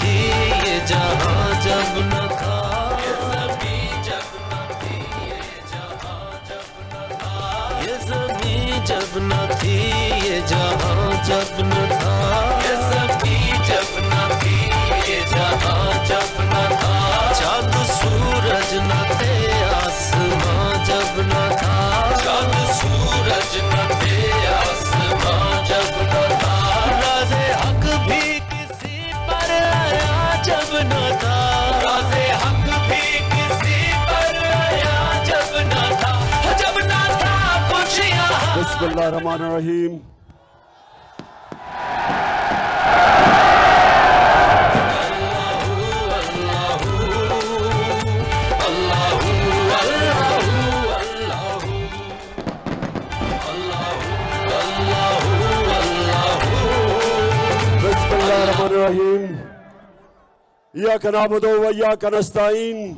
थी ये जहां जब न था, ये ज़मीं जब न थी ये जहां जब न था, ये ज़मीं जब न थी ये जहां जब न था, ये ज़मीं जब न थी ये जहां जब न था, चाँद सूरज न थे आसमां जब न था, चाँद सूरज न थे आसमां जब न था, राज़े हक भी किसी पर आया जब न था, राज़े हक भी किसी पर आया जब न था, जब न था कुछ यहाँ। बिस्मिल्लाहिर्रहमानिर्रहीम। बिस्मिल्लाहिर्रहमानिर्रहीम। इय्याका नअबुदु व इय्याका नस्तईन।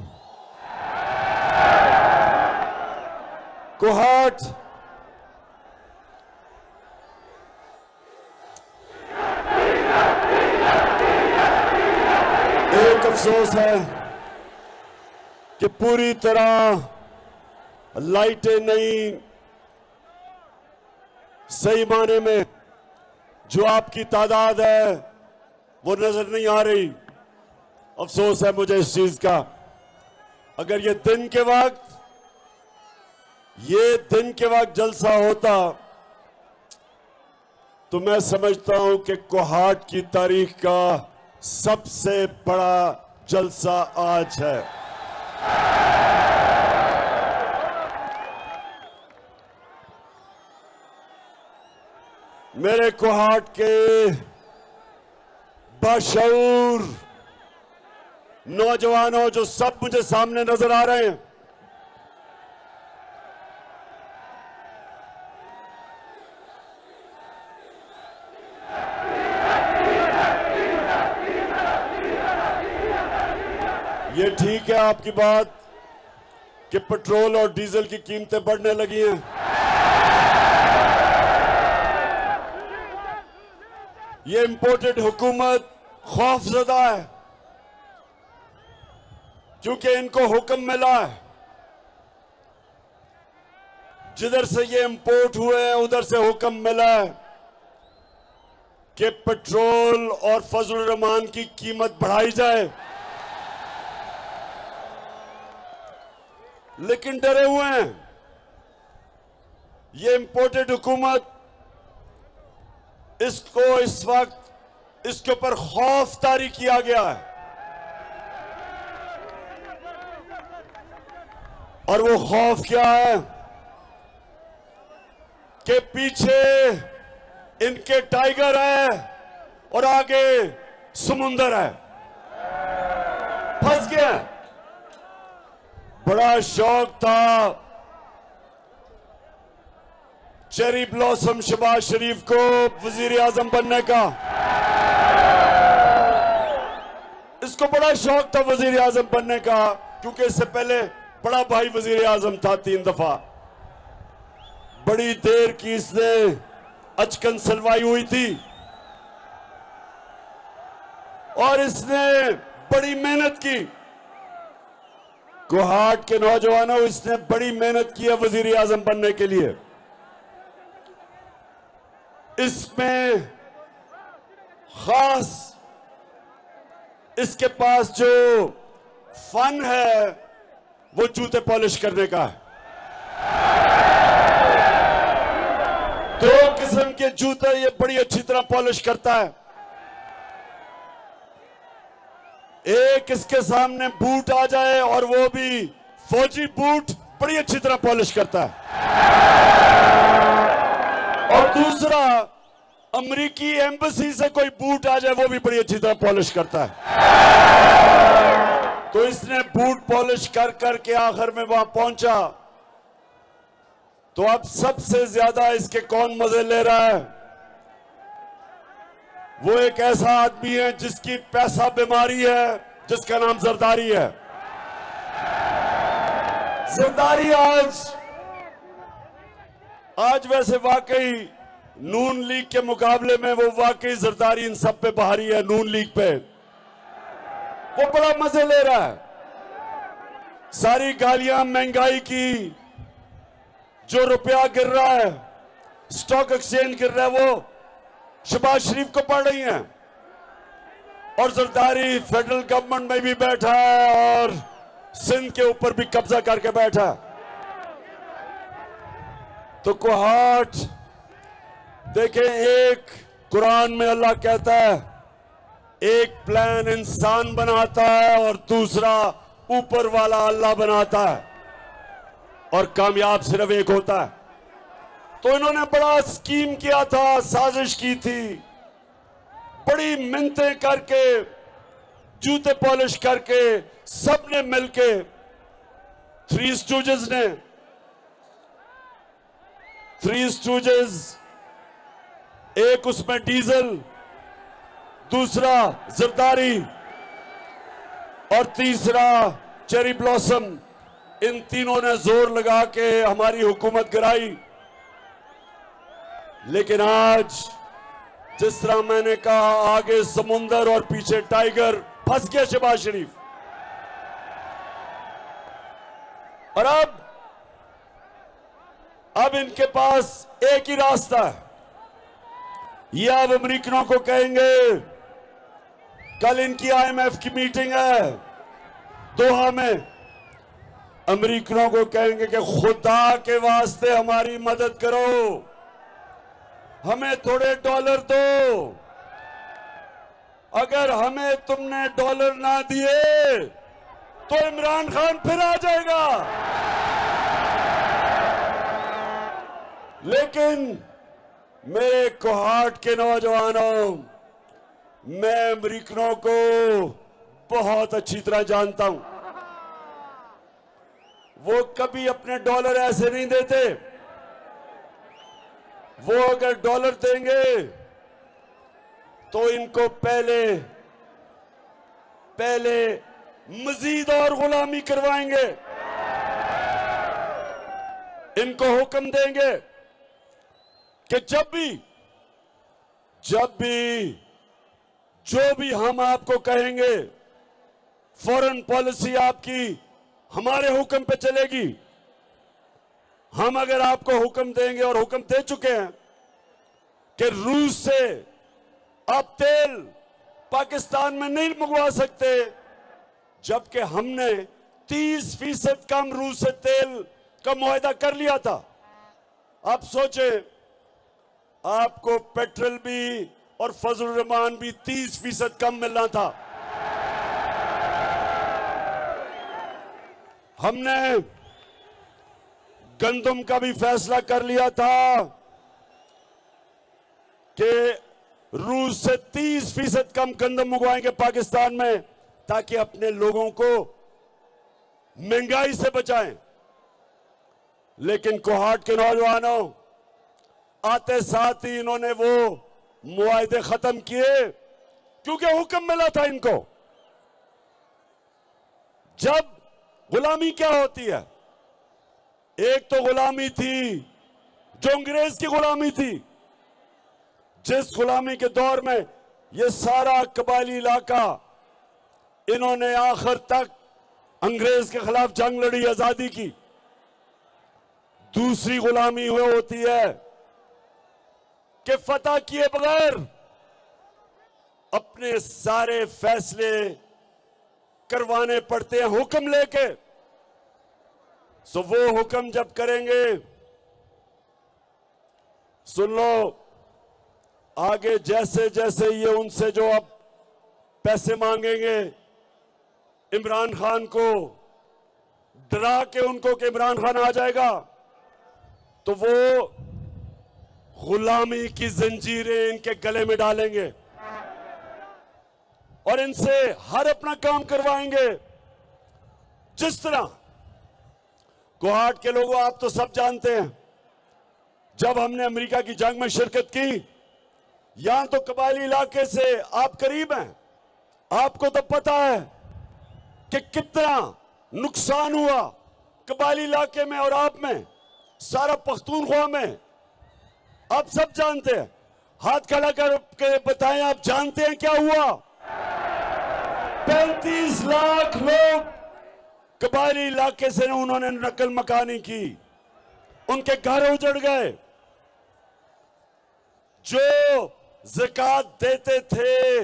कोहाट एक अफसोस है कि पूरी तरह लाइटें नहीं, सही माने में जो आपकी तादाद है वो नजर नहीं आ रही। अफसोस है मुझे इस चीज का। अगर ये दिन के वक्त जलसा होता तो मैं समझता हूं कि कोहाट की तारीख का सबसे बड़ा जलसा आज है। मेरे कोहाट के बाशऊर नौजवानों जो सब मुझे सामने नजर आ रहे हैं, ये ठीक है आपकी बात कि पेट्रोल और डीजल की कीमतें बढ़ने लगी हैं। ये इंपोर्टेड हुकूमत खौफजदा है क्योंकि इनको हुक्म मिला है, जिधर से ये इंपोर्ट हुए हैं उधर से हुक्म मिला है कि पेट्रोल और फजल रहमान की कीमत बढ़ाई जाए, लेकिन डरे हुए हैं। ये इंपोर्टेड हुकूमत इसको इस वक्त इसके ऊपर खौफ तारी किया गया है और वो खौफ क्या है कि पीछे इनके टाइगर है और आगे समुंदर है, फंस गए। बड़ा शौक था चेरी ब्लॉसम शहबाज शरीफ को वजीर आजम बनने का। इसको बड़ा शौक था वजीर आजम बनने का क्योंकि इससे पहले बड़ा भाई वजीर आजम था 3 दफा। बड़ी देर की इसने अचकन सलवाई हुई थी और इसने बड़ी मेहनत की। कोहाट के नौजवानों, इसने बड़ी मेहनत की है वजीर आजम बनने के लिए। इसमें खास इसके पास जो फन है वो जूते पॉलिश करने का है। 2 किस्म के जूते ये बड़ी अच्छी तरह पॉलिश करता है। एक इसके सामने बूट आ जाए और वो भी फौजी बूट बड़ी अच्छी तरह पॉलिश करता है, और दूसरा अमेरिकी एम्बेसी से कोई बूट आ जाए वो भी बड़ी अच्छी तरह पॉलिश करता है। तो इसने बूट पॉलिश कर करके आखिर में वहां पहुंचा। तो अब सबसे ज्यादा इसके कौन मजे ले रहा है? वो एक ऐसा आदमी है जिसकी पैसा बीमारी है, जिसका नाम जरदारी है। जरदारी आज वैसे वाकई नून लीग के मुकाबले में वो वाकई जरदारी इन सब पे भारी है, नून लीग पे। वो बड़ा मजे ले रहा है। सारी गालियां महंगाई की, जो रुपया गिर रहा है, स्टॉक एक्सचेंज गिर रहा है, वो शहबाज शरीफ को पड़ रही हैं। और जरदारी फेडरल गवर्नमेंट में भी बैठा है और सिंध के ऊपर भी कब्जा करके बैठा है। तो कोहाट देखें, एक कुरान में अल्लाह कहता है एक प्लान इंसान बनाता है और दूसरा ऊपर वाला अल्लाह बनाता है, और कामयाब सिर्फ एक होता है। तो इन्होंने बड़ा स्कीम किया था, साजिश की थी, बड़ी मिन्नतें करके, जूते पॉलिश करके, सबने मिलके, थ्री स्टूजेस, एक उसमें डीजल, दूसरा जरदारी और तीसरा चेरी ब्लॉसम, इन तीनों ने जोर लगा के हमारी हुकूमत गिराई। लेकिन आज जिस तरह मैंने कहा, आगे समुंदर और पीछे टाइगर, फंस गया शहबाज शरीफ। और अब इनके पास एक ही रास्ता है। ये अब अमेरिकनों को कहेंगे, कल इनकी IMF की मीटिंग है दोहा में, अमेरिकनों को कहेंगे कि खुदा के वास्ते हमारी मदद करो, हमें थोड़े डॉलर दो। अगर हमें तुमने डॉलर ना दिए तो इमरान खान फिर आ जाएगा। लेकिन मेरे कोहाट के नौजवानों, मैं अमेरिकनों को बहुत अच्छी तरह जानता हूं। वो कभी अपने डॉलर ऐसे नहीं देते। वो अगर डॉलर देंगे तो इनको पहले मजीद और गुलामी करवाएंगे। इनको हुक्म देंगे कि जब भी जो भी हम आपको कहेंगे, फॉरेन पॉलिसी आपकी हमारे हुक्म पे चलेगी। हम अगर आपको हुक्म देंगे, और हुक्म दे चुके हैं, कि रूस से आप तेल पाकिस्तान में नहीं मंगवा सकते, जबकि हमने 30% कम रूस से तेल का मुआहदा कर लिया था। आप सोचे, आपको पेट्रोल भी और फजल रहमान भी 30% कम मिलना था। हमने गंदम का भी फैसला कर लिया था कि रूस से 30% कम गंदम मंगवाएंगे पाकिस्तान में, ताकि अपने लोगों को महंगाई से बचाएं। लेकिन कोहाट के नौजवानों, आते साथ ही इन्होंने वो मुआहदे खत्म किए, क्योंकि हुक्म मिला था इनको। जब गुलामी क्या होती है, एक तो गुलामी थी जो अंग्रेज की गुलामी थी, जिस गुलामी के दौर में ये सारा कबायली इलाका इन्होंने आखिर तक अंग्रेज के खिलाफ जंग लड़ी, आजादी की। दूसरी गुलामी हुई होती है कि फतह किए बगैर अपने सारे फैसले करवाने पड़ते हैं हुक्म लेके। सो वो हुक्म जब करेंगे, सुन लो, आगे जैसे जैसे ये उनसे जो अब पैसे मांगेंगे, इमरान खान को डरा के उनको कि इमरान खान आ जाएगा, तो वो गुलामी की जंजीरें इनके गले में डालेंगे और इनसे हर अपना काम करवाएंगे। जिस तरह कोहाट के लोगों, आप तो सब जानते हैं, जब हमने अमेरिका की जंग में शिरकत की, यहां तो कबायली इलाके से आप करीब हैं, आपको तो पता है कि कितना नुकसान हुआ कबायली इलाके में और आप में, सारा पख्तूनख्वा में, आप सब जानते हैं। हाथ खड़ा करके बताएं, आप जानते हैं क्या हुआ? 35 लाख लोग कबायली इलाके से उन्होंने नकल मकानी की, उनके घर उजड़ गए। जो ज़कात देते थे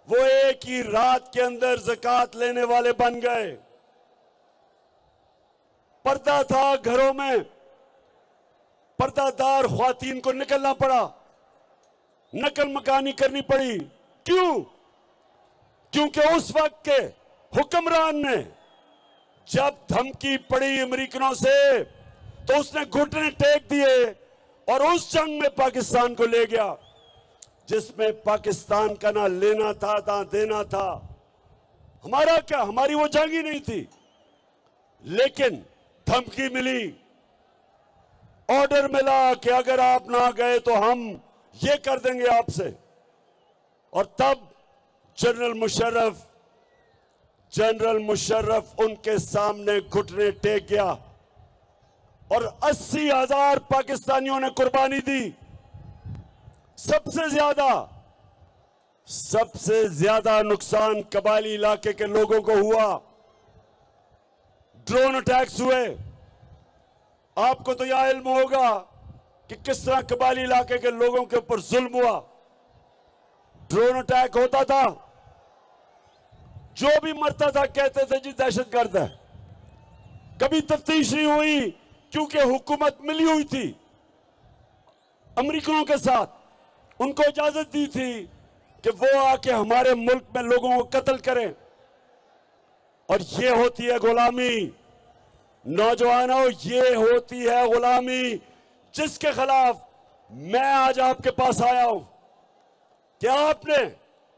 वो एक ही रात के अंदर ज़कात लेने वाले बन गए। पर्दा था घरों में, पर्दादार ख्वातीन को निकलना पड़ा, नकल मकानी करनी पड़ी। क्यों? क्योंकि उस वक्त के हुक्मरान ने जब धमकी पड़ी अमेरिकनों से तो उसने घुटने टेक दिए और उस जंग में पाकिस्तान को ले गया जिसमें पाकिस्तान का ना लेना था ना देना था। हमारा क्या, हमारी वो जंग ही नहीं थी, लेकिन धमकी मिली, ऑर्डर मिला कि अगर आप ना गए तो हम ये कर देंगे आपसे। और तब जनरल मुशर्रफ उनके सामने घुटने टेक गया और 80,000 पाकिस्तानियों ने कुर्बानी दी। सबसे ज्यादा नुकसान कबायली इलाके के लोगों को हुआ। ड्रोन अटैक्स हुए। आपको तो यह इल्म होगा कि किस तरह कबायली इलाके के लोगों के ऊपर जुल्म हुआ। ड्रोन अटैक होता था, जो भी मरता था कहते थे जी दहशतगर्द है। कभी तफ्तीश नहीं हुई क्योंकि हुकूमत मिली हुई थी अमेरिकनों के साथ, उनको इजाजत दी थी कि वो आके हमारे मुल्क में लोगों को कत्ल करें। और ये होती है गुलामी। नौजवानों, ये होती है गुलामी जिसके खिलाफ मैं आज आपके पास आया हूं कि आपने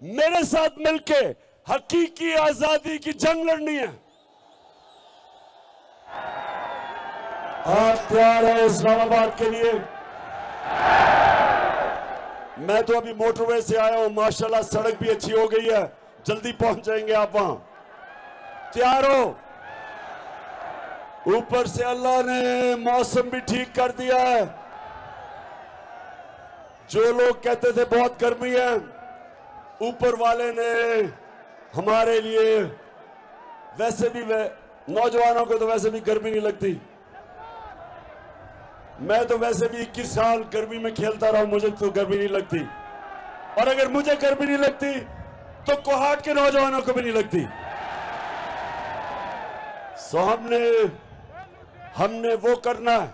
मेरे साथ मिलकर हकीकी आजादी की जंग लड़नी है। आप तैयार हैं इस्लामाबाद के लिए? मैं तो अभी मोटरवे से आया हूं, माशाल्लाह सड़क भी अच्छी हो गई है, जल्दी पहुंच जाएंगे आप वहां। तैयार हो? ऊपर से अल्लाह ने मौसम भी ठीक कर दिया है। जो लोग कहते थे बहुत गर्मी है, ऊपर वाले ने हमारे लिए, वैसे भी नौजवानों को तो वैसे भी गर्मी नहीं लगती। मैं तो वैसे भी 21 साल गर्मी में खेलता रहा हूं, मुझे तो गर्मी नहीं लगती। और अगर मुझे गर्मी नहीं लगती तो कोहाट के नौजवानों को भी नहीं लगती। सो हमने वो करना है।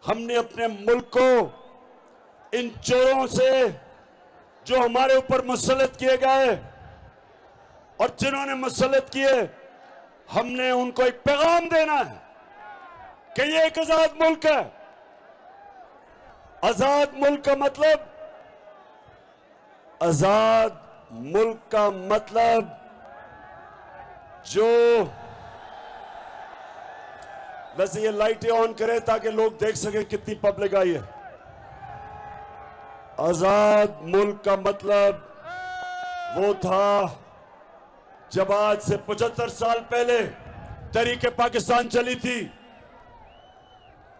हमने अपने मुल्क को इन चोरों से जो हमारे ऊपर मुसल्लत किए गए और जिन्होंने मुसल्लत किए, हमने उनको एक पैगाम देना है कि ये एक आजाद मुल्क है। आजाद मुल्क का मतलब, आजाद मुल्क का मतलब जो, वैसे ये लाइटें ऑन करें ताकि लोग देख सके कितनी पब्लिक आई है। आजाद मुल्क का मतलब वो था जब आज से 75 साल पहले तहरीक पाकिस्तान चली थी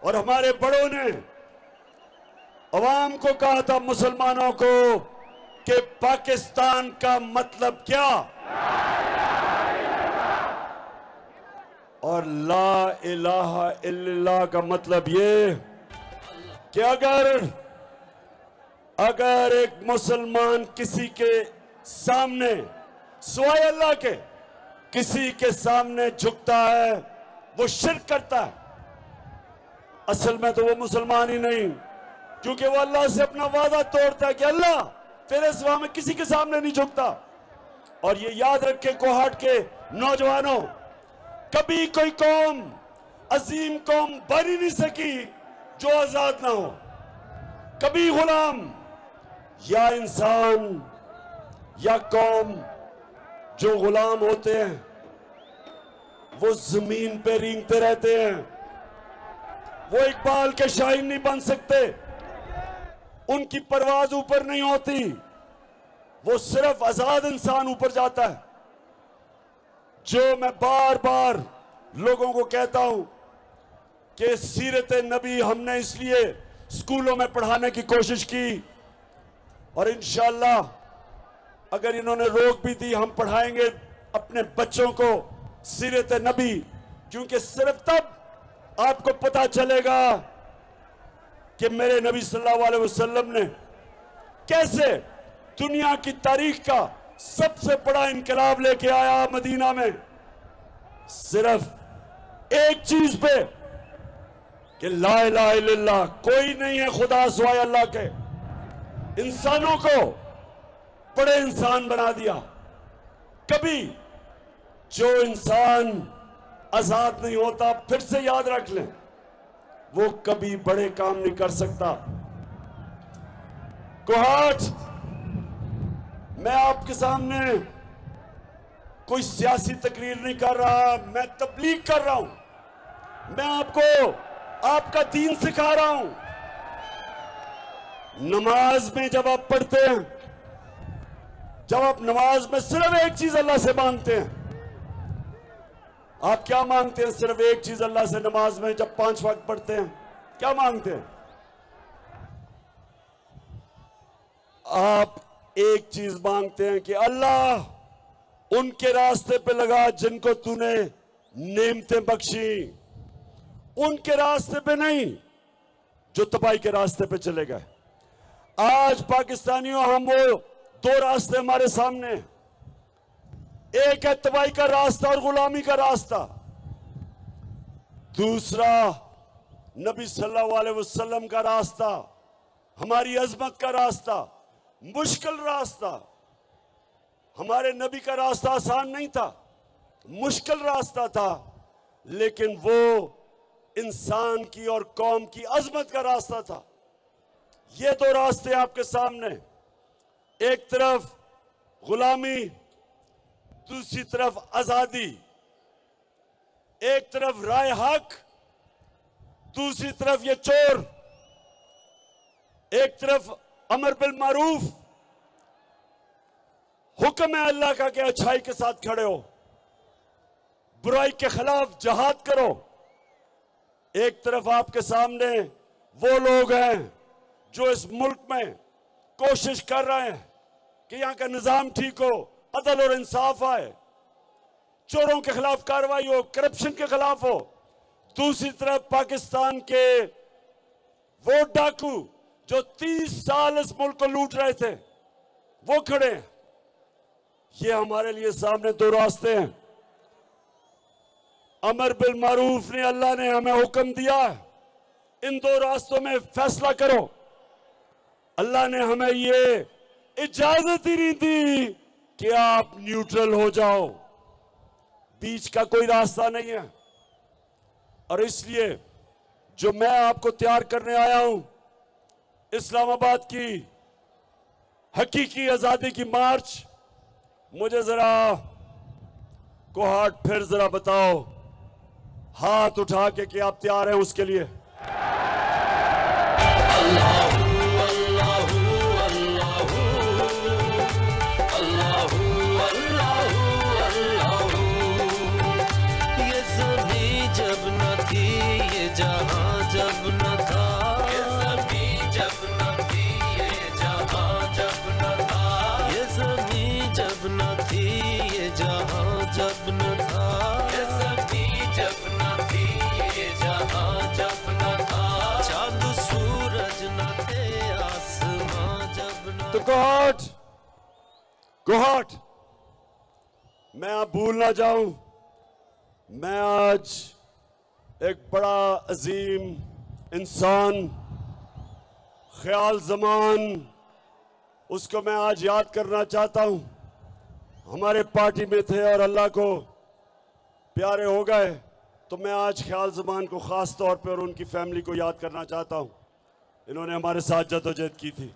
और हमारे बड़ों ने अवाम को कहा था, मुसलमानों को, कि पाकिस्तान का मतलब क्या, और ला इलाहा इल्लल्लाह का मतलब ये कि अगर एक मुसलमान किसी के सामने सिवाय अल्लाह के किसी के सामने झुकता है, वो शिर्क करता है। असल में तो वो मुसलमान ही नहीं, क्योंकि वो अल्लाह से अपना वादा तोड़ता है कि अल्लाह तेरे सिवा में किसी के सामने नहीं झुकता। और ये याद रखे कोहाट के नौजवानों, कभी कोई कौम, अजीम कौम बन ही नहीं सकी जो आजाद ना हो। कभी गुलाम या इंसान या कौम जो गुलाम होते हैं वो जमीन पे रेंगते रहते हैं, वो इकबाल के शायर नहीं बन सकते, उनकी परवाज ऊपर नहीं होती, वो सिर्फ आजाद इंसान ऊपर जाता है। जो मैं बार बार लोगों को कहता हूं कि सीरत नबी हमने इसलिए स्कूलों में पढ़ाने की कोशिश की और इंशाअल्लाह अगर इन्होंने रोक भी दी, हम पढ़ाएंगे अपने बच्चों को सीरत नबी, क्योंकि सिर्फ तब आपको पता चलेगा कि मेरे नबी सल्लल्लाहु अलैहि वसल्लम ने कैसे दुनिया की तारीख का सबसे बड़ा इनकलाब लेके आया मदीना में, सिर्फ एक चीज पे कि ला इलाहा इल्लल्लाह, कोई नहीं है खुदा सिवाय अल्लाह के। इंसानों को बड़े इंसान बना दिया। कभी जो इंसान आजाद नहीं होता, फिर से याद रख लें, वो कभी बड़े काम नहीं कर सकता। कोहाट, मैं आपके सामने कोई सियासी तकरीर नहीं कर रहा, मैं तबलीग कर रहा हूं। मैं आपको आपका दीन सिखा रहा हूं। नमाज में जब आप पढ़ते हैं, जब आप नमाज में सिर्फ एक चीज अल्लाह से मांगते हैं, आप क्या मांगते हैं? सिर्फ एक चीज अल्लाह से नमाज में जब 5 वक्त पढ़ते हैं, क्या मांगते हैं? आप एक चीज मांगते हैं कि अल्लाह उनके रास्ते पे लगा जिनको तूने नेमतें बख्शी, उनके रास्ते पे नहीं जो तबाही के रास्ते पे चले गए। आज पाकिस्तानियों, हम वो 2 रास्ते हमारे सामने, एक है तबाही का रास्ता और गुलामी का रास्ता, दूसरा नबी सल्लल्लाहु अलैहि वसल्लम का रास्ता, हमारी अजमत का रास्ता, मुश्किल रास्ता। हमारे नबी का रास्ता आसान नहीं था, मुश्किल रास्ता था, लेकिन वो इंसान की और कौम की अजमत का रास्ता था। ये 2 रास्ते आपके सामने, एक तरफ गुलामी, दूसरी तरफ आजादी, एक तरफ राय हक, दूसरी तरफ ये चोर, एक तरफ अमर बिल मारूफ, हुक्म है अल्लाह का कि अच्छाई के साथ खड़े हो, बुराई के खिलाफ जहाद करो। एक तरफ आपके सामने वो लोग हैं जो इस मुल्क में कोशिश कर रहे हैं कि यहां का निजाम ठीक हो, अदल और इंसाफ आए, चोरों के खिलाफ कार्रवाई हो, करप्शन के खिलाफ हो। दूसरी तरफ पाकिस्तान के वो डाकू जो 30 साल इस मुल्क को लूट रहे थे, वो खड़े हैं। ये हमारे लिए सामने 2 रास्ते हैं। अमर बिल मारूफ ने, अल्लाह ने हमें हुक्म दिया, इन 2 रास्तों में फैसला करो। अल्लाह ने हमें ये इजाजत ही नहीं दी कि आप न्यूट्रल हो जाओ, बीच का कोई रास्ता नहीं है। और इसलिए जो मैं आपको तैयार करने आया हूं, इस्लामाबाद की हकीकी आजादी की मार्च, मुझे जरा कोहाट फिर जरा बताओ, हाथ उठा के कि आप तैयार हैं उसके लिए? ये ज़मीं जब न थी, ये जहां जब न था, ये ज़मीं जब न थी, ये जहां जब न था, ये ज़मीं जब न थी, ये जहां जब न था, ये ज़मीं जब न थी, ये जहां जब न था, चांद सूरज न थे, आसमां जब न। तो कोहाट, मैं आप भूल ना जाऊं, मैं आज एक बड़ा अजीम इंसान, ख्याल जमान, उसको मैं आज याद करना चाहता हूं। हमारे पार्टी में थे और अल्लाह को प्यारे हो गए, तो मैं आज ख्याल जमान को खास तौर पर और उनकी फैमिली को याद करना चाहता हूं। इन्होंने हमारे साथ जदोजहद की थी।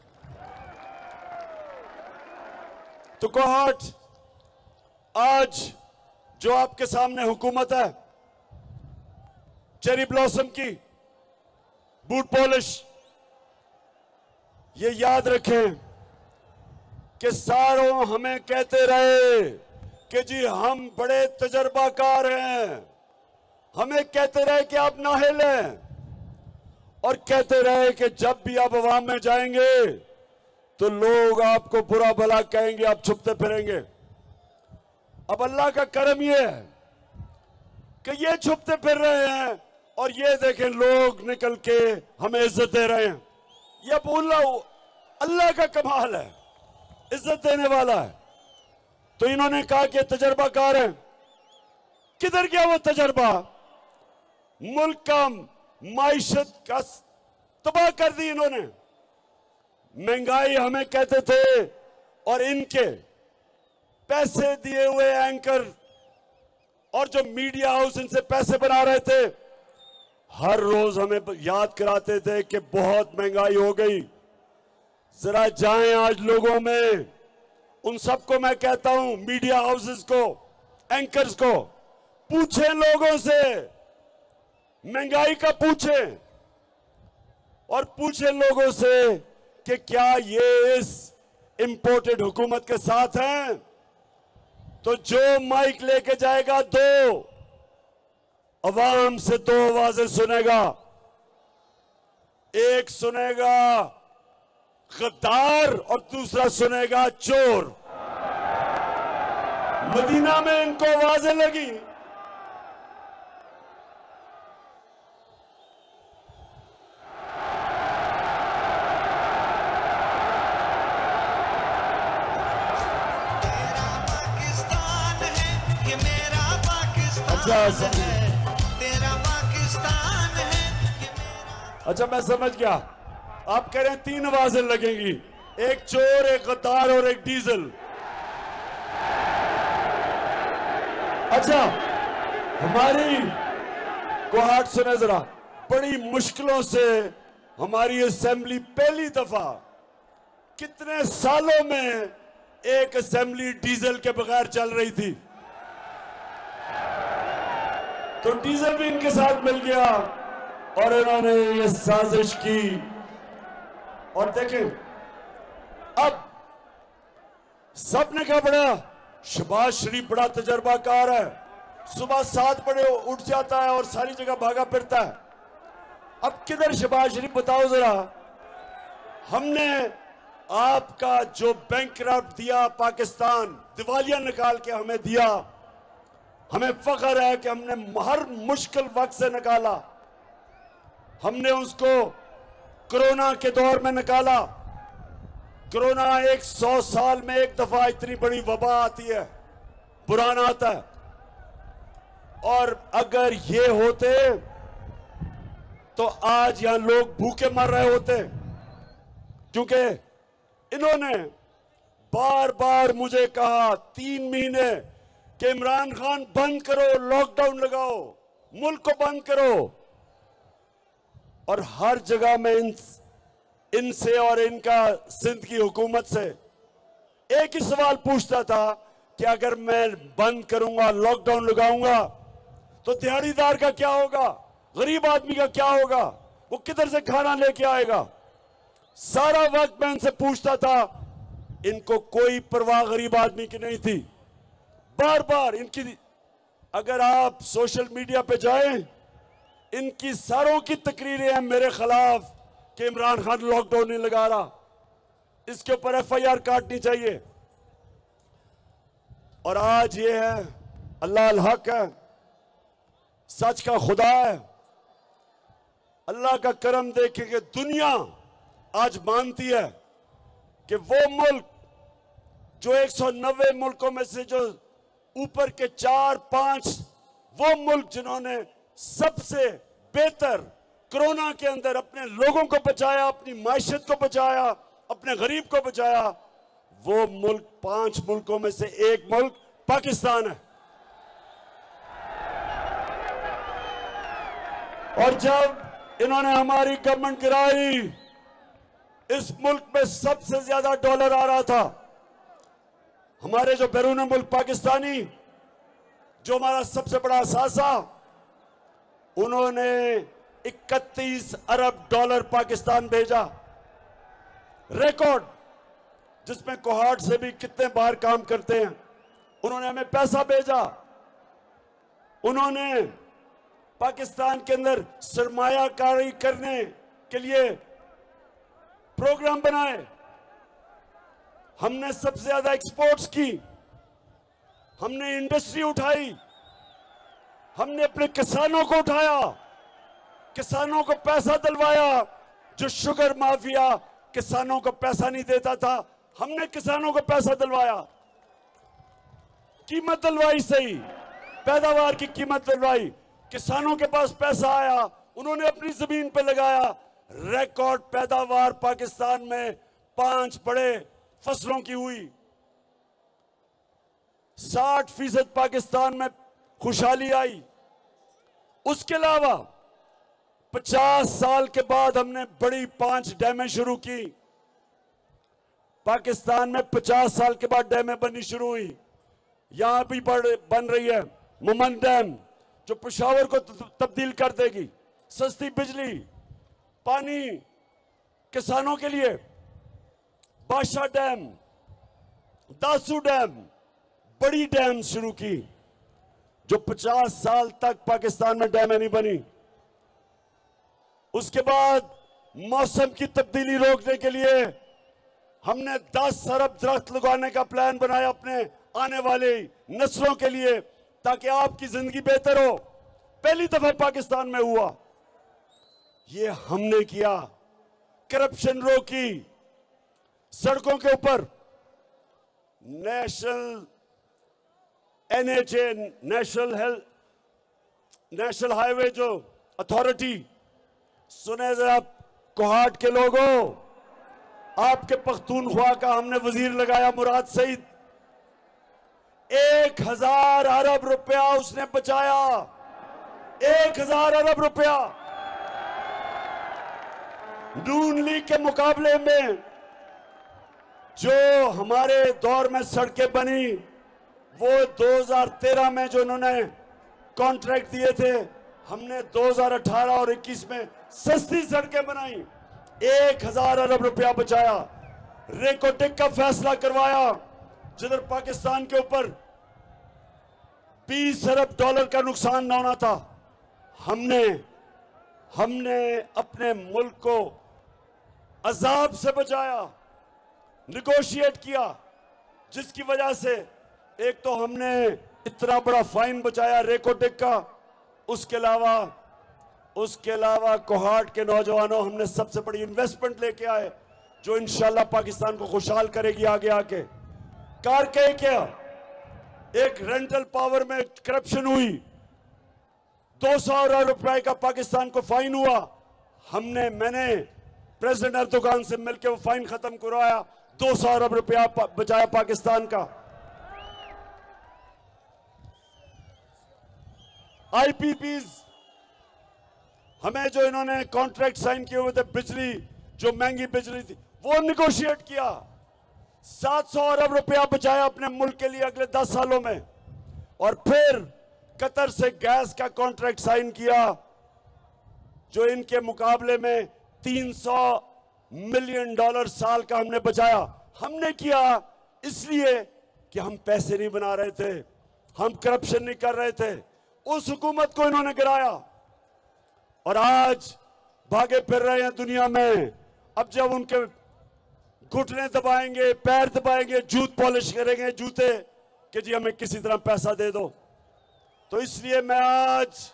तो कोहाट, आज जो आपके सामने हुकूमत है, चेरी ब्लॉसम की, बूट पॉलिश, ये याद रखें कि सारों हमें कहते रहे कि जी हम बड़े तजर्बाकार हैं, हमें कहते रहे कि आप नाहिल हैं, और कहते रहे कि जब भी आप अवाम में जाएंगे तो लोग आपको बुरा भला कहेंगे, आप छुपते फिरेंगे। अब अल्लाह का करम ये है कि ये छुपते फिर रहे हैं और ये देखें लोग निकल के हमें इज्जत दे रहे हैं। ये अल्लाह का कमाल है, इज्जत देने वाला है। तो इन्होंने कहा कि तजर्बाकार है, किधर गया वो तजर्बा? मुल्क का माइशत का तबाह कर दी इन्होंने। महंगाई हमें कहते थे और इनके पैसे दिए हुए एंकर और जो मीडिया हाउस इनसे पैसे बना रहे थे, हर रोज हमें याद कराते थे कि बहुत महंगाई हो गई। जरा जाएं आज लोगों में, उन सबको मैं कहता हूं, मीडिया हाउसेस को, एंकर्स को, पूछें लोगों से, महंगाई का पूछें और पूछें लोगों से कि क्या ये इस इंपोर्टेड हुकूमत के साथ हैं। तो जो माइक लेके जाएगा दो अवाम से दो आवाजें सुनेगा, एक सुनेगा गद्दार और दूसरा सुनेगा चोर। मदीना में इनको आवाजें लगी, तेरा पाकिस्तान है। अच्छा मैं समझ गया, आप कह रहे हैं 3 आवाजें लगेंगी, एक चोर, एक गद्दार और एक डीजल। अच्छा हमारी कोहाट सुने जरा, बड़ी मुश्किलों से हमारी असेंबली पहली दफा कितने सालों में एक असेंबली डीजल के बगैर चल रही थी, तो डीजल भी इनके साथ मिल गया और इन्होंने ये साजिश की। और देखें अब सबने कहा बड़ा शहबाज शरीफ बड़ा तजर्बाकार है, सुबह 7 बजे उठ जाता है और सारी जगह भागा फिरता है। अब किधर शहबाज शरीफ बताओ जरा। हमने आपका जो बैंकरप्ट दिया पाकिस्तान, दिवालिया निकाल के हमें दिया, हमें फख्र है कि हमने हर मुश्किल वक्त से निकाला। हमने उसको कोरोना के दौर में निकाला। कोरोना 100 साल में एक दफा इतनी बड़ी वबा आती है, बुरान आता है। और अगर ये होते तो आज यहां लोग भूखे मर रहे होते, क्योंकि इन्होंने बार बार मुझे कहा 3 महीने कि इमरान खान बंद करो, लॉकडाउन लगाओ, मुल्क को बंद करो। और हर जगह में इनसे और इनका सिंध की हुकूमत से एक ही सवाल पूछता था कि अगर मैं बंद करूंगा, लॉकडाउन लगाऊंगा, तो दिहाड़ीदार का क्या होगा, गरीब आदमी का क्या होगा, वो किधर से खाना लेके आएगा। सारा वक्त मैं इनसे पूछता था, इनको कोई परवाह गरीब आदमी की नहीं थी। बार बार इनकी, अगर आप सोशल मीडिया पे जाएं, इनकी सारों की तकरीरें हैं मेरे खिलाफ कि इमरान खान लॉकडाउन नहीं लगा रहा, इसके ऊपर FIR काटनी चाहिए। और आज ये है, अल्लाह अल हक है, सच का खुदा है। अल्लाह का करम देखे कि दुनिया आज मानती है कि वो मुल्क जो 190 मुल्कों में से जो ऊपर के 4-5 वो मुल्क जिन्होंने सबसे बेहतर कोरोना के अंदर अपने लोगों को बचाया, अपनी मायशत को बचाया, अपने गरीब को बचाया, वो मुल्क 5 मुल्कों में से एक मुल्क पाकिस्तान है। और जब इन्होंने हमारी गवर्नमेंट गिराई, इस मुल्क में सबसे ज्यादा डॉलर आ रहा था। हमारे जो बैरून मुल्क पाकिस्तानी, जो हमारा सबसे बड़ा असासा, उन्होंने 31 अरब डॉलर पाकिस्तान भेजा, रिकॉर्ड, जिसमें कोहाट से भी कितने बाहर काम करते हैं। उन्होंने हमें पैसा भेजा, उन्होंने पाकिस्तान के अंदर सरमायाकारी करने के लिए प्रोग्राम बनाए, हमने सबसे ज्यादा एक्सपोर्ट्स की, हमने इंडस्ट्री उठाई, हमने अपने किसानों को उठाया, किसानों को पैसा दिलवाया। जो शुगर माफिया किसानों को पैसा नहीं देता था, हमने किसानों को पैसा दिलवाया, कीमत दिलवाई, सही पैदावार की कीमत दिलवाई, किसानों के पास पैसा आया, उन्होंने अपनी जमीन पे लगाया। रिकॉर्ड पैदावार पाकिस्तान में 5 बड़े फसलों की हुई। 60% पाकिस्तान में खुशहाली आई। उसके अलावा 50 साल के बाद हमने बड़ी 5 डैमें शुरू की। पाकिस्तान में 50 साल के बाद डैमें बननी शुरू हुई। यहां भी बन रही है मुमन डैम, जो पेशावर को तब्दील कर देगी। सस्ती बिजली, पानी किसानों के लिए। बादशाह डैम, दासू डैम, बड़ी डैम शुरू की, जो 50 साल तक पाकिस्तान में डैमें नहीं बनी। उसके बाद मौसम की तब्दीली रोकने के लिए हमने 10 अरब दरख्त लगाने का प्लान बनाया अपने आने वाले नस्लों के लिए, ताकि आपकी जिंदगी बेहतर हो। पहली दफा पाकिस्तान में हुआ। ये हमने किया। करप्शन रोकी। सड़कों के ऊपर नेशनल NHA, नेशनल हाईवे जो अथॉरिटी, सुने जरा कोहाट के लोगों, आपके पख्तूनख्वा का हमने वजीर लगाया मुराद सईद। 1000 अरब रुपया उसने बचाया। 1000 अरब रुपया। नून लीग के मुकाबले में जो हमारे दौर में सड़कें बनी, वो 2013 में जो उन्होंने कॉन्ट्रैक्ट दिए थे, हमने 2018 और 21 में सस्ती सड़कें बनाई। 1000 अरब रुपया बचाया। रेकोटेक का फैसला करवाया, जिधर पाकिस्तान के ऊपर 20 अरब डॉलर का नुकसान न होना था। हमने अपने मुल्क को अजाब से बचाया, निगोशिएट किया, जिसकी वजह से एक तो हमने इतना बड़ा फाइन बचाया रेकोटेक का। उसके अलावा कोहाट के नौजवानों, हमने सबसे बड़ी इन्वेस्टमेंट लेके आए, जो इंशाल्लाह पाकिस्तान को खुशहाल करेगी आगे आके। कारके क्या, एक रेंटल पावर में करप्शन हुई, 200 अरब रुपए का पाकिस्तान को फाइन हुआ। मैंने प्रेसिडेंट अर्दोगान से मिलकर वो फाइन खत्म करवाया। 200 अरब रुपया बचाया पाकिस्तान का। IPPs, हमें जो इन्होंने कॉन्ट्रैक्ट साइन किए हुए थे, बिजली जो महंगी बिजली थी, वो निगोशिएट किया। 700 अरब रुपया बचाया अपने मुल्क के लिए अगले 10 सालों में। और फिर कतर से गैस का कॉन्ट्रैक्ट साइन किया, जो इनके मुकाबले में 300 मिलियन डॉलर साल का हमने बचाया। हमने किया इसलिए कि हम पैसे नहीं बना रहे थे, हम करप्शन नहीं कर रहे थे। उस हुकूमत को इन्होंने गिराया और आज भागे फिर रहे हैं दुनिया में। अब जब उनके घुटने दबाएंगे, पैर दबाएंगे, जूत पॉलिश करेंगे जूते कि जी हमें किसी तरह पैसा दे दो। तो इसलिए मैं आज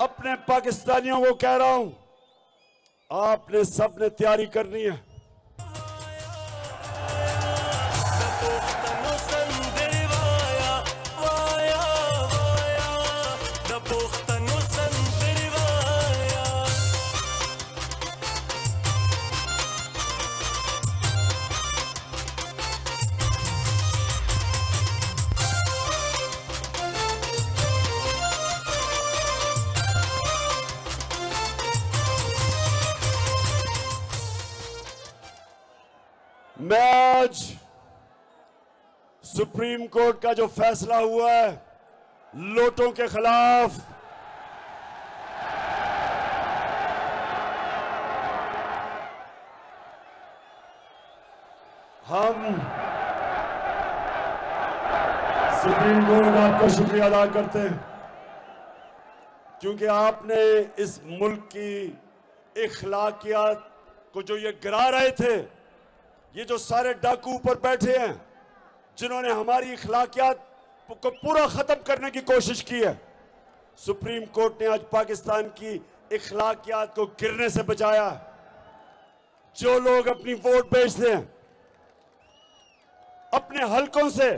अपने पाकिस्तानियों को कह रहा हूं, आपने सबने तैयारी करनी है। मैं आज सुप्रीम कोर्ट का जो फैसला हुआ है नोटों के खिलाफ, हम सुप्रीम कोर्ट का आपका शुक्रिया अदा करते हैं, क्योंकि आपने इस मुल्क की इखलाकियात को जो ये गिरा रहे थे, ये जो सारे डाकू ऊपर बैठे हैं जिन्होंने हमारी अखलाकियात को पूरा खत्म करने की कोशिश की है, सुप्रीम कोर्ट ने आज पाकिस्तान की अखलाकियात को गिरने से बचाया है। जो लोग अपनी वोट बेचते हैं, अपने हलकों से,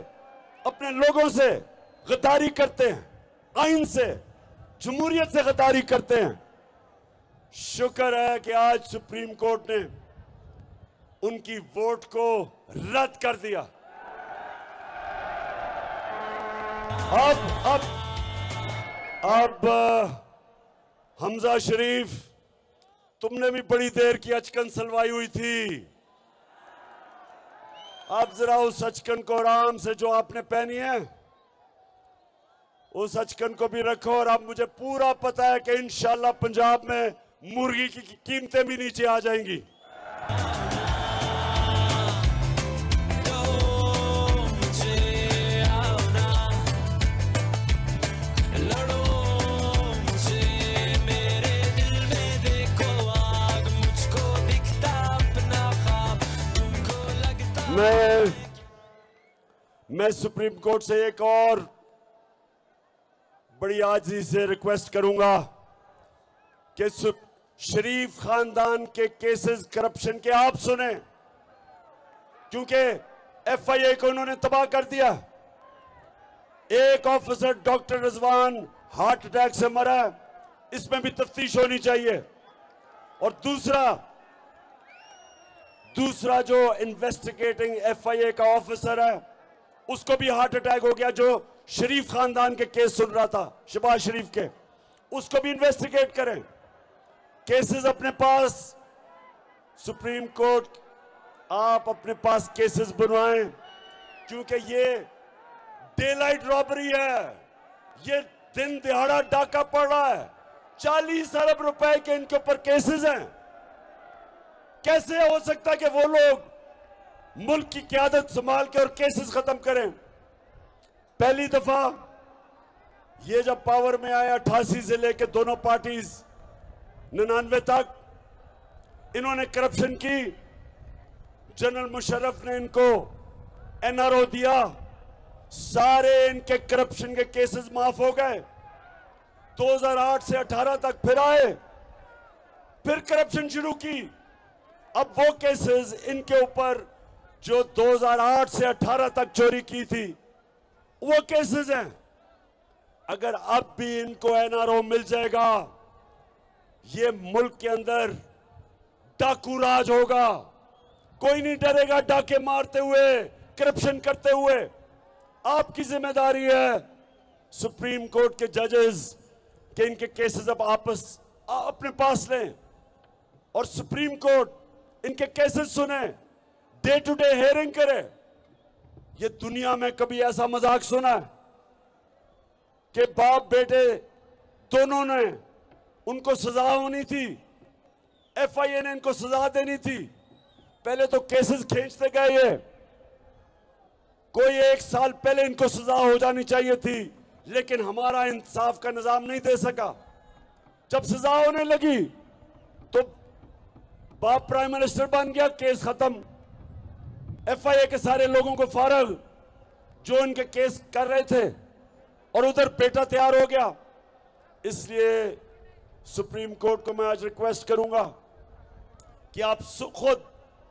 अपने लोगों से गद्दारी करते हैं, आइन से, जमहूरियत से गद्दारी करते हैं, शुक्र है कि आज सुप्रीम कोर्ट ने उनकी वोट को रद्द कर दिया। अब हमजा शरीफ, तुमने भी बड़ी देर की अचकन सलवाई हुई थी। अब जरा उस अचकन को आराम से, जो आपने पहनी है, उस अचकन को भी रखो। और अब मुझे पूरा पता है कि इंशाल्लाह पंजाब में मुर्गी की कीमतें भी नीचे आ जाएंगी। मैं सुप्रीम कोर्ट से एक और बड़ी आजिज़ी से रिक्वेस्ट करूंगा कि शरीफ खानदान के केसेस करप्शन के आप सुने, क्योंकि एफआईए को उन्होंने तबाह कर दिया। एक officer doctor Rizwan heart attack से मरा, इसमें भी तफ्तीश होनी चाहिए। और दूसरा जो इन्वेस्टिगेटिंग एफआईए का ऑफिसर है, उसको भी हार्ट अटैक हो गया, जो शरीफ खानदान के केस सुन रहा था, शहबाज शरीफ के। उसको भी इन्वेस्टिगेट करें। केसेस अपने पास, सुप्रीम कोर्ट, आप अपने पास केसेस बनवाएं, क्योंकि ये डे लाइट रॉबरी है, ये दिन दिहाड़ा डाका पड़ रहा है। 40 अरब रुपए के इनके ऊपर केसेस हैं। कैसे हो सकता है कि वो लोग मुल्क की क़यादत संभाल के और केसेस खत्म करें? पहली दफा ये जब पावर में आया 88 से लेकर दोनों पार्टीज 99 तक, इन्होंने करप्शन की। जनरल मुशर्रफ ने इनको एनआरओ दिया, सारे इनके करप्शन के केसेस माफ हो गए। 2008 से 18 तक फिर आए, फिर करप्शन शुरू की। अब वो केसेस इनके ऊपर जो 2008 से 18 तक चोरी की थी, वो केसेस हैं। अगर अब भी इनको एनआरओ मिल जाएगा, ये मुल्क के अंदर डाकू राज होगा। कोई नहीं डरेगा डाके मारते हुए, करप्शन करते हुए। आपकी जिम्मेदारी है, सुप्रीम कोर्ट के जजेस, कि इनके केसेस अब अपने पास लें और सुप्रीम कोर्ट इनके केसेस सुने, डे टू डे हेयरिंग करे। ये दुनिया में कभी ऐसा मजाक सुना है कि बाप बेटे दोनों ने, उनको सजा होनी थी, एफआईए ने इनको सजा देनी थी। पहले तो केसेस खींचते गए, ये कोई 1 साल पहले इनको सजा हो जानी चाहिए थी, लेकिन हमारा इंसाफ का निजाम नहीं दे सका। जब सजा होने लगी तो बाप प्राइम मिनिस्टर बन गया, केस खत्म। एफआईए के सारे लोगों को फारग जो इनके केस कर रहे थे, और उधर बेटा तैयार हो गया। इसलिए सुप्रीम कोर्ट को मैं आज रिक्वेस्ट करूंगा कि आप खुद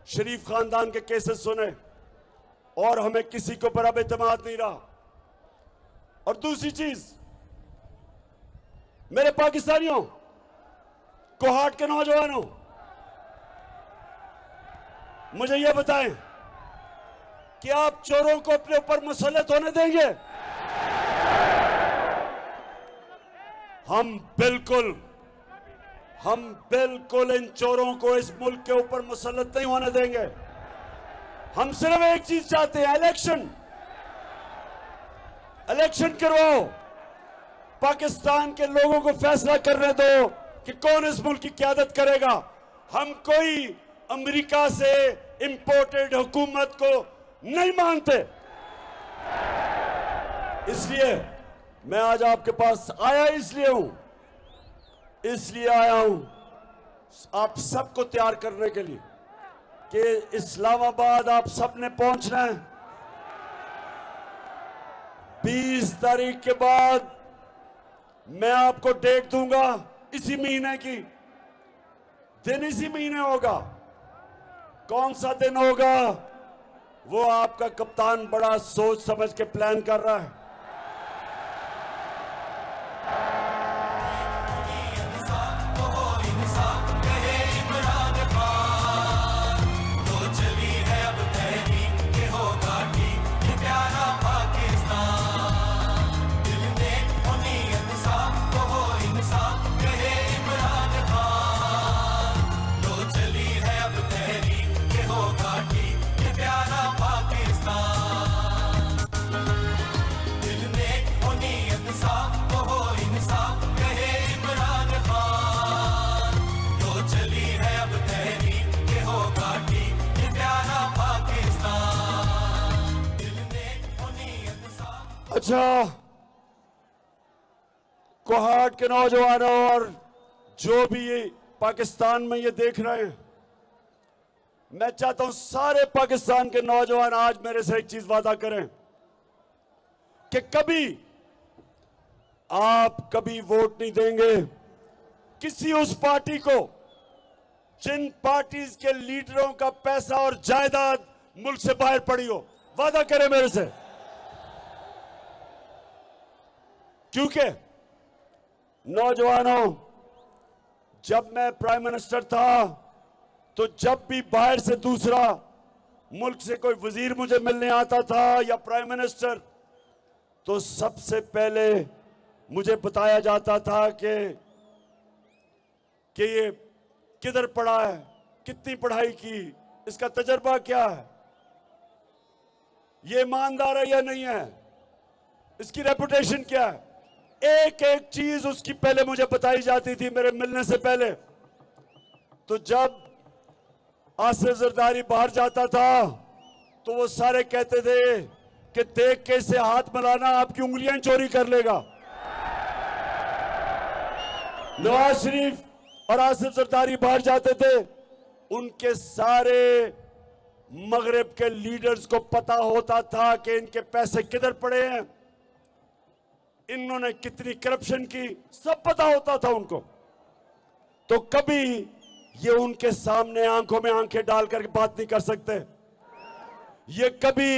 शरीफ खानदान के केसेस सुने, और हमें किसी के ऊपर अब एतमाद नहीं रहा। और दूसरी चीज, मेरे पाकिस्तानियों, कोहाट के नौजवानों, मुझे यह बताएं कि आप चोरों को अपने ऊपर मुसल्लत होने देंगे? हम बिल्कुल इन चोरों को इस मुल्क के ऊपर मुसल्लत नहीं होने देंगे। हम सिर्फ एक चीज चाहते हैं, इलेक्शन करवाओ। पाकिस्तान के लोगों को फैसला करने दो कि कौन इस मुल्क की क़यादत करेगा। हम कोई अमेरिका से इंपोर्टेड हुकूमत को नहीं मानते। इसलिए मैं आज आपके पास आया, इसलिए आया हूं आप सबको तैयार करने के लिए। कि इस्लामाबाद आप सबने पहुंचना है। 20 तारीख के बाद मैं आपको डेट दूंगा, इसी महीने की। दिन इसी महीने होगा। कौन सा दिन होगा वो आपका कप्तान बड़ा सोच समझ के प्लान कर रहा है। अच्छा, कोहाट के नौजवानों और जो भी ये पाकिस्तान में ये देख रहे हैं, मैं चाहता हूं सारे पाकिस्तान के नौजवान आज मेरे से एक चीज वादा करें कि कभी वोट नहीं देंगे किसी उस पार्टी को जिन पार्टीज के लीडरों का पैसा और जायदाद मुल्क से बाहर पड़ी हो। वादा करें मेरे से। क्योंकि नौजवानों, जब मैं प्राइम मिनिस्टर था तो जब भी बाहर से दूसरा मुल्क से कोई वजीर मुझे मिलने आता था या प्राइम मिनिस्टर, तो सबसे पहले मुझे बताया जाता था कि ये किधर पढ़ा है, कितनी पढ़ाई की, इसका तजर्बा क्या है, ये ईमानदार है या नहीं है, इसकी रेपुटेशन क्या है। एक एक चीज उसकी पहले मुझे बताई जाती थी मेरे मिलने से पहले। तो जब आसिफ जरदारी बाहर जाता था तो वो सारे कहते थे कि देख के इसे हाथ मिलाना, आपकी उंगलियां चोरी कर लेगा। नवाज शरीफ और आसिफ जरदारी बाहर जाते थे, उनके सारे मगरिब के लीडर्स को पता होता था कि इनके पैसे किधर पड़े हैं, इन्होंने कितनी करप्शन की, सब पता होता था उनको। तो कभी ये उनके सामने आंखों में आंखें डालकर बात नहीं कर सकते, ये कभी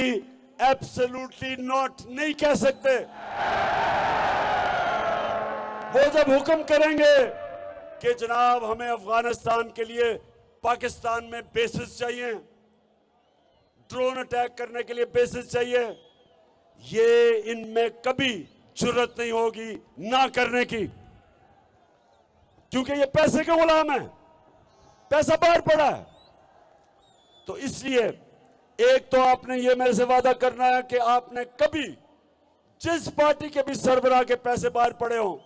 एब्सोल्युटली नॉट नहीं कह सकते। वो जब हुक्म करेंगे कि जनाब हमें अफगानिस्तान के लिए पाकिस्तान में बेसिस चाहिए, ड्रोन अटैक करने के लिए बेसिस चाहिए, ये इनमें कभी जुर्रत नहीं होगी ना करने की, क्योंकि ये पैसे के गुलाम है, पैसा बाहर पड़ा है। तो इसलिए एक तो आपने ये मेरे से वादा करना है कि आपने कभी जिस पार्टी के भी सरबराह के पैसे बाहर पड़े हो,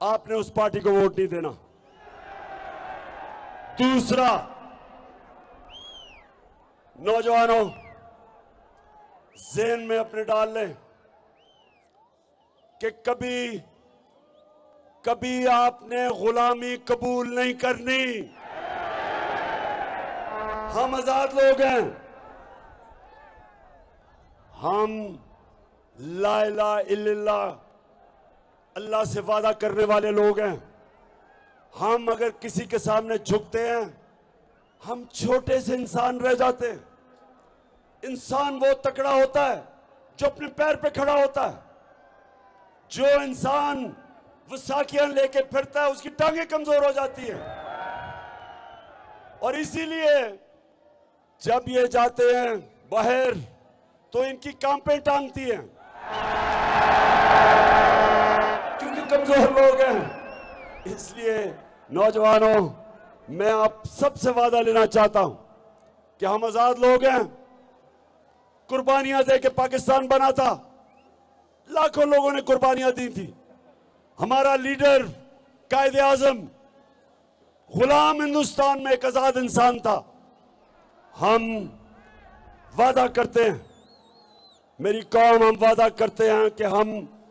आपने उस पार्टी को वोट नहीं देना। दूसरा, नौजवानों ज़हन में अपने डाल लें कि कभी आपने गुलामी कबूल नहीं करनी। हम आजाद लोग हैं, हम ला इलाहा इल्लल्लाह अल्लाह से वादा करने वाले लोग हैं। हम अगर किसी के सामने झुकते हैं, हम छोटे से इंसान रह जाते हैं। इंसान वो तकड़ा होता है जो अपने पैर पे खड़ा होता है। जो इंसान वसाखियां लेके फिरता है उसकी टांगें कमजोर हो जाती है। और इसीलिए जब ये जाते हैं बाहर तो इनकी कांपें टांगती हैं, क्योंकि कमजोर लोग हैं। इसलिए नौजवानों, मैं आप सबसे वादा लेना चाहता हूं कि हम आजाद लोग हैं, कुर्बानियां दे के पाकिस्तान बना था, लाखों लोगों ने कुर्बानियां दी थी। हमारा लीडर कायदे आजम गुलाम हिंदुस्तान में एक आजाद इंसान था। हम वादा करते हैं, मेरी कौम, हम वादा करते हैं कि हम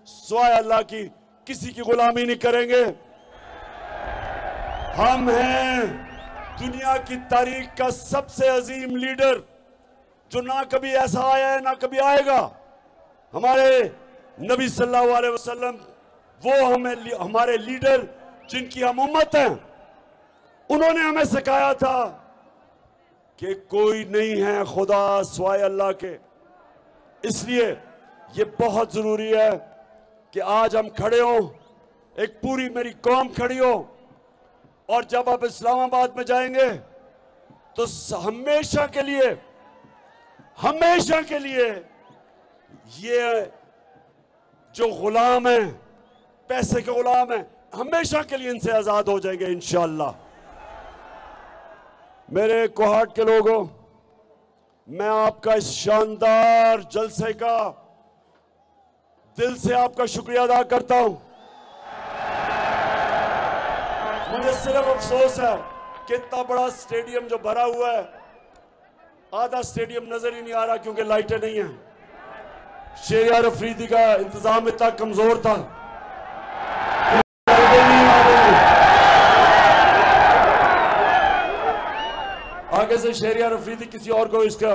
स्वाय अल्लाह की किसी की गुलामी नहीं करेंगे। हम हैं दुनिया की तारीख का सबसे अजीम लीडर जो ना कभी ऐसा आया है ना कभी आएगा, हमारे नबी सल्लल्लाहु अलैहि वसल्लम, वो हमारे लीडर जिनकी हम उम्मत हैं, उन्होंने हमें सिखाया था कि कोई नहीं है खुदा सिवाय अल्लाह के। इसलिए ये बहुत जरूरी है कि आज हम खड़े हों, एक पूरी मेरी कौम खड़ी हो, और जब आप इस्लामाबाद में जाएंगे तो हमेशा के लिए ये जो गुलाम है, पैसे के गुलाम है, हमेशा के लिए इनसे आजाद हो जाएंगे इंशाअल्लाह। मेरे कोहाट के लोगों, मैं आपका इस शानदार जलसे का दिल से आपका शुक्रिया अदा करता हूं। मुझे सिर्फ अफसोस है कि इतना बड़ा स्टेडियम जो भरा हुआ है, आधा स्टेडियम नजर ही नहीं आ रहा क्योंकि लाइटें नहीं हैं। शेरियार अफरीदी का इंतजाम इतना कमजोर था, आगे से शेरियार अफरीदी किसी और को इसका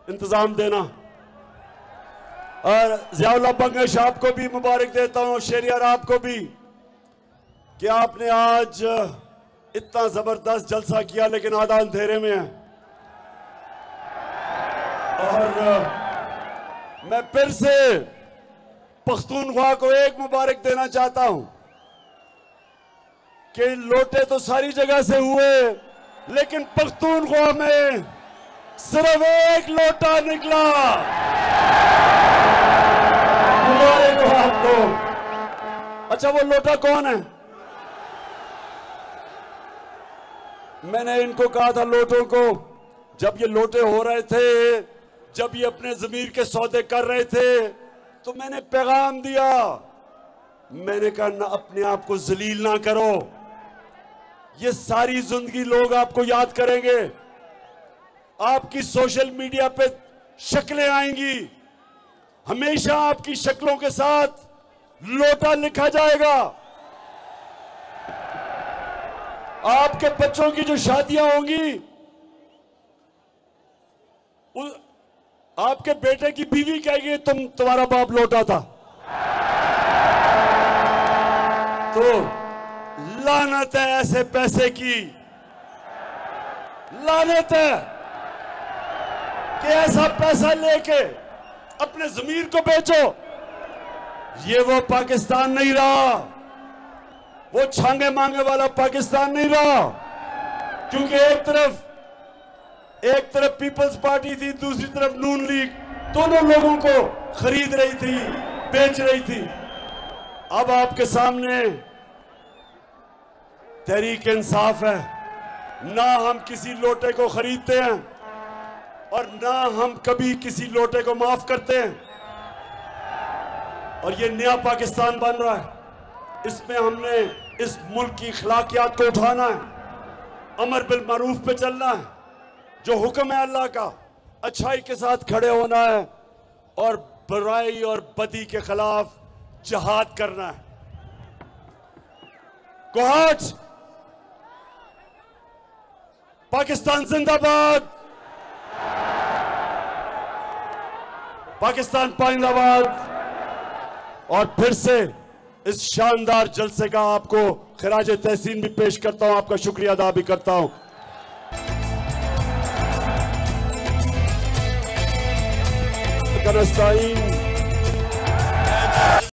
इंतजाम देना। और ज़ियाउल्लाह बंगश आपको भी मुबारक देता हूं, शेरियार आपको भी, कि आपने आज इतना जबरदस्त जलसा किया लेकिन आधा अंधेरे में है। और मैं फिर से पख्तूनख्वा को एक मुबारक देना चाहता हूं कि लोटे तो सारी जगह से हुए, लेकिन पख्तूनख्वा में सिर्फ एक लोटा निकला। मुबारक हो आपको। अच्छा, वो लोटा कौन है? मैंने इनको कहा था लोटों को, जब ये लोटे हो रहे थे, जब ये अपने जमीर के सौदे कर रहे थे, तो मैंने पैगाम दिया, मैंने कहा ना, अपने आप को जलील ना करो, ये सारी जिंदगी लोग आपको याद करेंगे, आपकी सोशल मीडिया पे शक्लें आएंगी, हमेशा आपकी शक्लों के साथ लोटा लिखा जाएगा। आपके बच्चों की जो शादियां होंगी, आपके बेटे की बीवी कहेगी तुम्हारा बाप लोटा था। तो लानत है ऐसे पैसे की, लानत है कि ऐसा पैसा लेके अपने जमीर को बेचो। ये वो पाकिस्तान नहीं रहा, वो छांगे मांगे वाला पाकिस्तान नहीं रहा, क्योंकि एक तरफ पीपल्स पार्टी थी, दूसरी तरफ नून लीग, दोनों लोगों को खरीद रही थी, बेच रही थी। अब आपके सामने तहरीक इंसाफ है, ना हम किसी लोटे को खरीदते हैं और ना हम कभी किसी लोटे को माफ करते हैं। और ये नया पाकिस्तान बन रहा है, इसमें हमने इस मुल्क की अखलाकियात को उठाना है, अमर बिल मारूफ पे चलना है, जो हुक्म है अल्लाह का, अच्छाई के साथ खड़े होना है और बुराई और बदी के खिलाफ जिहाद करना है। कोहाट, पाकिस्तान जिंदाबाद, पाकिस्तान पाइंदाबाद। और फिर से इस शानदार जलसे का आपको खिराज तहसीन भी पेश करता हूं, आपका शुक्रिया अदा भी करता हूं। नस्ताइन